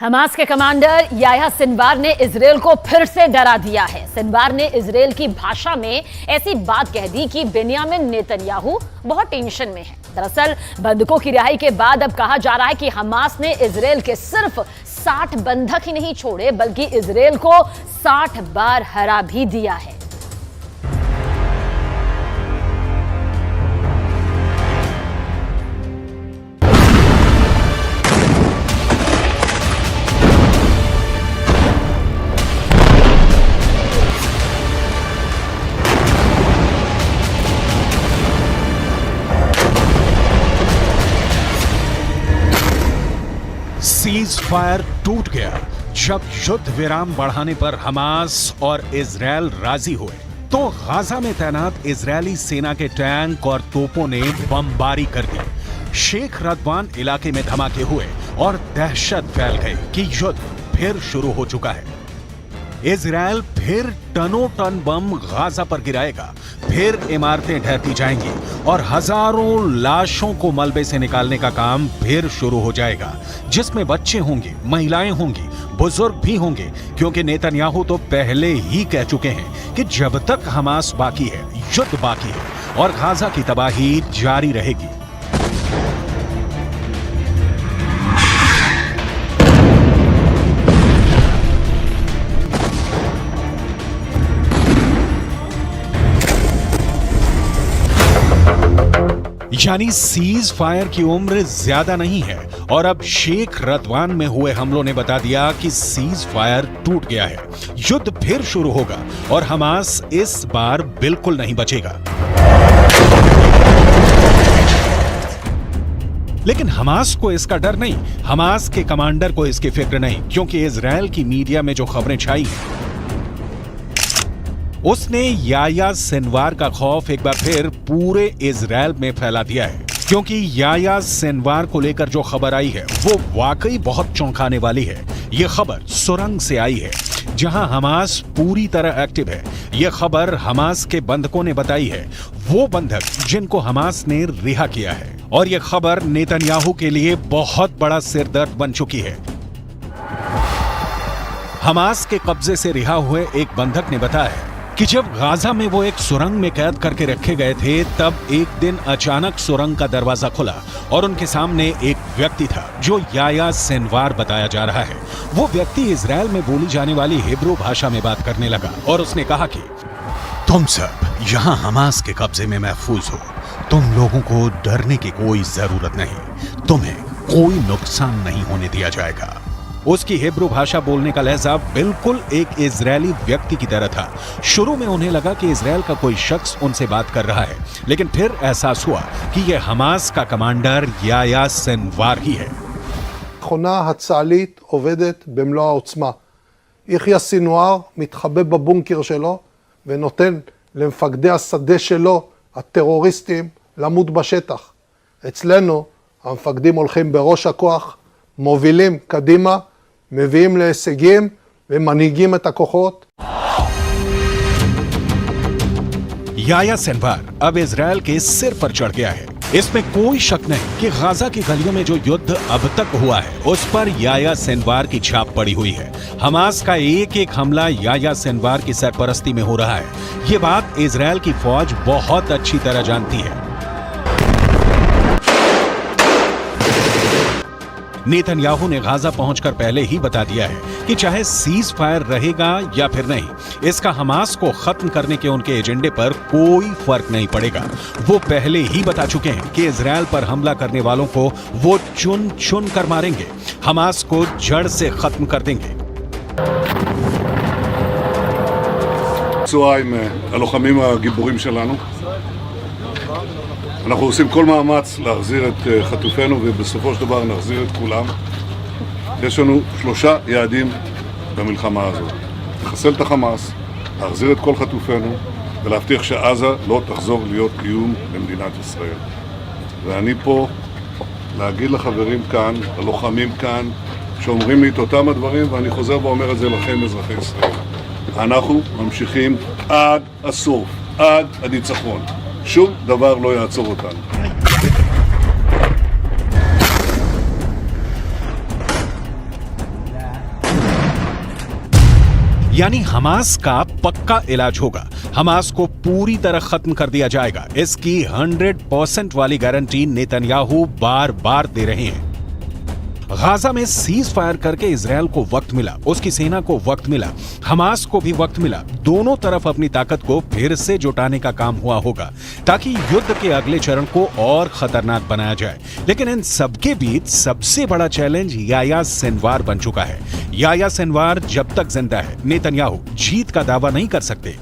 Hamas के commander Yahya Sinwar ने Israel को फिर से डरा दिया है। सिनवार ने इजरायल की भाषा में ऐसी बात कह दी कि बेंयामिन नेतन्याहू बहुत टेंशन में है। दरअसल बंधकों की रिहाई के बाद अब कहा जा रहा है कि हमास ने इजरायल के सिर्फ 60 बंधक ही नहीं छोड़े बल्कि इजरायल को 60 बार हरा भी दिया है। सीज फायर टूट गया जब युद्ध विराम बढ़ाने पर हमास और इजरायल राजी हुए तो गाजा में तैनात इजरायली सेना के टैंक और तोपों ने बमबारी कर दी। शेख रदवान इलाके में धमाके हुए और दहशत फैल गई कि युद्ध फिर शुरू हो चुका है। इजरायल फिर टनों टन बम गाजा पर गिराएगा, फिर इमारतें ढहती जाएंगी और हजारों लाशों को मलबे से निकालने का काम फिर शुरू हो जाएगा, जिसमें बच्चे होंगे, महिलाएं होंगी, बुजुर्ग भी होंगे, क्योंकि नेतन्याहू तो पहले ही कह चुके हैं कि जब तक हमास बाकी है, युद्ध बाकी है और गाजा की तबाही जारी रहेगी। यानी सीज फायर की उम्र ज्यादा नहीं है और अब शेख रदवान में हुए हमलों ने बता दिया कि सीज फायर टूट गया है। युद्ध फिर शुरू होगा और हमास इस बार बिल्कुल नहीं बचेगा। लेकिन हमास को इसका डर नहीं, हमास के कमांडर को इसकी फिक्र नहीं, क्योंकि इजरायल की मीडिया में जो खबरें छाई हैं उसने याह्या सिनवार का खौफ एक बार फिर पूरे इजरायल में फैला दिया है। क्योंकि याह्या सिनवार को लेकर जो खबर आई है वो वाकई बहुत चौंकाने वाली है। ये खबर सुरंग से आई है जहां हमास पूरी तरह एक्टिव है। ये खबर हमास के बंधकों ने बताई है, वो बंधक जिनको हमास ने रिहा किया है। और ये खबर नेतन्याहू के लिए बहुत बड़ा सिरदर्द बन चुकी है। हमास के कब्जे से रिहा हुए एक बंधक ने बताया कि जब गाजा में वो एक सुरंग में कैद करके रखे गए थे तब एक दिन अचानक सुरंग का दरवाजा खुला और उनके सामने एक व्यक्ति था जो याह्या सिनवार बताया जा रहा है। वो व्यक्ति इजरायल में बोली जाने वाली हिब्रू भाषा में बात करने लगा और उसने कहा कि तुम सब यहाँ हमास के कब्जे में महफूज हो, तुम लोगों को डरने की कोई जरूरत नहीं, तुम्हें कोई नुकसान नहीं होने दिया जाएगा। उसकी हिब्रू भाषा बोलने का लहजा बिल्कुल एक इजरायली व्यक्ति की तरह था। शुरू में उन्हें लगा कि इजरायल का कोई शख्स उनसे बात कर रहा है, लेकिन फिर एहसास हुआ कि यह हमास का कमांडर याह्या सिनवार ही है। המכונה הצה"לית עובדת במלוא העוצמה. יחיא סינואר מתחבא בבונקר שלו ונותן למפקדי השדה שלו, הטרוריסטים, למות בשטח. אצלנו המפקדים הולכים בראש הכוח, מובילים קדימה, מביאים להישגים ומנהיגים את הכוחות. याह्या सिनवार अब इजरायल के सिर पर चढ़ गया है। इसमें कोई शक नहीं कि गाजा की गलियों में जो युद्ध अब तक हुआ है उस पर याह्या सिनवार की छाप पड़ी हुई है। हमास का एक एक हमला याह्या सिनवार की सरपरस्ती में हो रहा है। ये बात इजरायल की फौज बहुत अच्छी तरह जानती है। नेतन्याहू ने गाजा पहुंचकर पहले ही बता दिया है कि चाहे सीज फायर रहेगा या फिर नहीं, इसका हमास को खत्म करने के उनके एजेंडे पर कोई फर्क नहीं पड़ेगा। वो पहले ही बता चुके हैं कि इजरायल पर हमला करने वालों को वो चुन चुन कर मारेंगे, हमास को जड़ से खत्म कर देंगे। צהריים הלוחמים הגיבורים שלנו. אנחנו עושים כל מאמץ להחזיר את חטופינו ובסופו של דבר נחזיר את כולם. יש לנו 3 יעדים במלחמה הזאת. לחסל את החמאס, להחזיר את כל חטופינו ולהבטיח שעזה לא תחזור להיות איום למדינת ישראל. ואני פה להגיד לחברים כאן, ללוחמים כאן, שאומרים לי את אותם הדברים, ואני חוזר ואומר את זה לכם אזרחי ישראל. אנחנו ממשיכים עד הסוף, עד הניצחון. שום דבר לא יעצור אותנו. यानी हमास का पक्का इलाज होगा, हमास को पूरी तरह खत्म कर दिया जाएगा। इसकी 100% वाली गारंटी नेतन्याहू बार बार दे रहे हैं। गाजा में सीज फायर करके इजरायल को वक्त मिला, उसकी सेना को वक्त मिला, हमास को भी वक्त मिला। दोनों तरफ अपनी ताकत को फिर से जुटाने का काम हुआ होगा ताकि युद्ध के अगले चरण को और खतरनाक बनाया जाए। लेकिन इन सबके बीच सबसे बड़ा चैलेंज याह्या सिनवार बन चुका है। याह्या सिनवार जब तक जिंदा है, नेतन्याहू जीत का दावा नहीं कर सकते।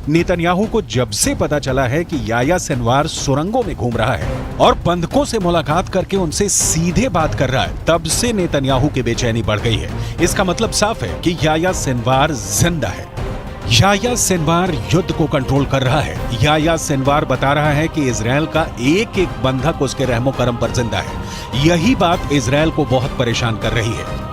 नेतन्याहू को जब से पता चला है कि याह्या सिनवार सुरंगों में घूम रहा है और बंधकों से मुलाकात करके उनसे सीधे बात कर रहा है, तब से नेतन्याहू की बेचैनी बढ़ गई है। इसका मतलब साफ है कि याह्या सिनवार जिंदा है। याह्या सिनवार युद्ध को कंट्रोल कर रहा है। याह्या सिनवार बता रहा है कि इजरायल का एक एक बंधक उसके रहमो करम पर जिंदा है। यही बात इजरायल को बहुत परेशान कर रही है।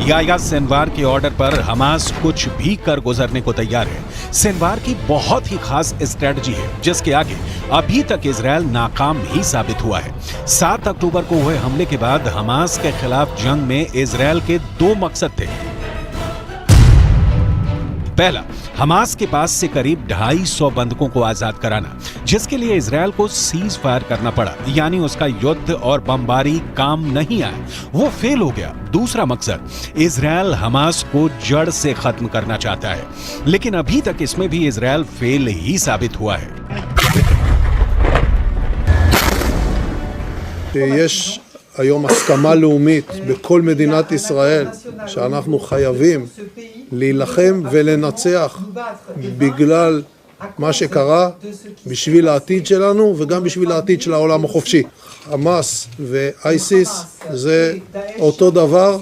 याह्या सिनवार के ऑर्डर पर हमास कुछ भी कर गुजरने को तैयार है। सिनवार की बहुत ही खास स्ट्रेटजी है जिसके आगे अभी तक इजरायल नाकाम ही साबित हुआ है। 7 अक्टूबर को हुए हमले के बाद हमास के खिलाफ जंग में इजरायल के 2 मकसद थे। पहला, हमास के पास से करीब 250 बंधकों को आजाद कराना, जिसके लिए इजरायल को सीज फायर करना पड़ा, यानी उसका युद्ध और बमबारी काम नहीं आया, वो फेल हो गया। दूसरा मकसद, इजरायल हमास को जड़ से खत्म करना चाहता है, लेकिन अभी तक इसमें भी इजरायल फेल ही साबित हुआ है। יש היום הסכמה לאומית בכל מדינת ישראל שאנחנו חייבים להילחם ולנצח בגלל מה שקרה, בשביל העתיד שלנו וגם בשביל העתיד של העולם החופשי. חמאס ואייסיס זה אותו דבר,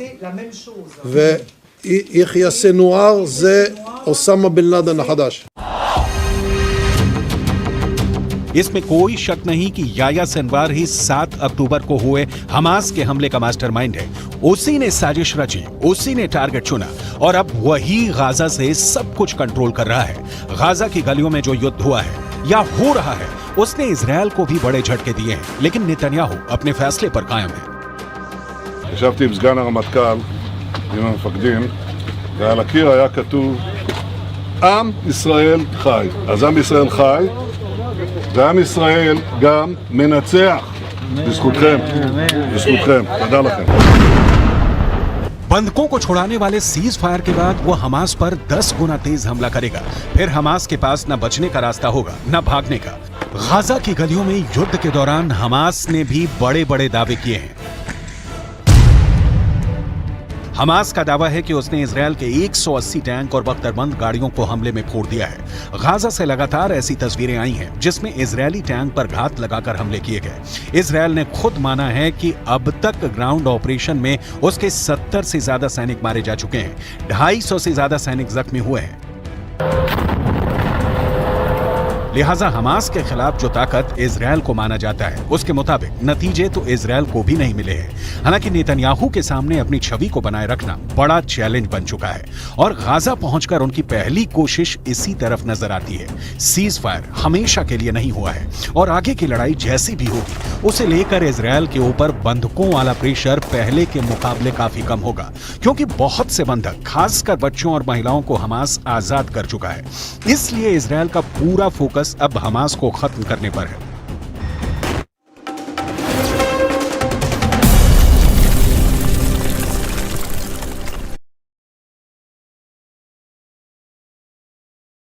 ויחיא סנואר זה אוסמה בן לאדן החדש. इसमें कोई शक नहीं कि याह्या सिनवार ही 7 अक्टूबर को हुए हमास के हमले का मास्टरमाइंड है। उसी ने साजिश रची, उसी ने टारगेट चुना और अब वही गाजा से सब कुछ कंट्रोल कर रहा है। गाजा की गलियों में जो युद्ध हुआ है या हो रहा है, उसने इजरायल को भी बड़े झटके दिए हैं, लेकिन नेतन्याहू अपने फैसले पर कायम है। ישבתי עם סגן הרמטכ"ל, עם המפקדים, ועל הקיר היה כתוב עם ישראל חי. אז עם ישראל חי, ועם ישראל גם מנצח. בזכותכם, בזכותכם. תודה לכם. बंधकों को छुड़ाने वाले सीज फायर के बाद वो हमास पर 10 गुना तेज हमला करेगा। फिर हमास के पास न बचने का रास्ता होगा न भागने का। गाजा की गलियों में युद्ध के दौरान हमास ने भी बड़े बड़े दावे किए हैं। हमास का दावा है कि उसने इजरायल के 180 टैंक और बख्तरबंद गाड़ियों को हमले में फोड़ दिया है। गाजा से लगातार ऐसी तस्वीरें आई हैं जिसमें इजरायली टैंक पर घात लगाकर हमले किए गए। इजरायल ने खुद माना है कि अब तक ग्राउंड ऑपरेशन में उसके 70 से ज्यादा सैनिक मारे जा चुके हैं, 250 से ज्यादा सैनिक जख्मी हुए हैं। लिहाजा हमास के खिलाफ जो ताकत इजरायल को माना जाता है, उसके मुताबिक नतीजे तो इजरायल को भी नहीं मिले हैं। हालांकि नेतन्याहू के सामने अपनी छवि को बनाए रखना बड़ा चैलेंज बन चुका है और गाजा पहुंचकर उनकी पहली कोशिश इसी तरफ नजर आती है। सीज फायर हमेशा के लिए नहीं हुआ है और आगे की लड़ाई जैसी भी होगी, उसे लेकर इजरायल के ऊपर बंधकों वाला प्रेशर पहले के मुकाबले काफी कम होगा, क्योंकि बहुत से बंधक, खासकर बच्चों और महिलाओं को हमास आजाद कर चुका है। इसलिए इजरायल का पूरा फोकस अब हमास को खत्म करने पर है।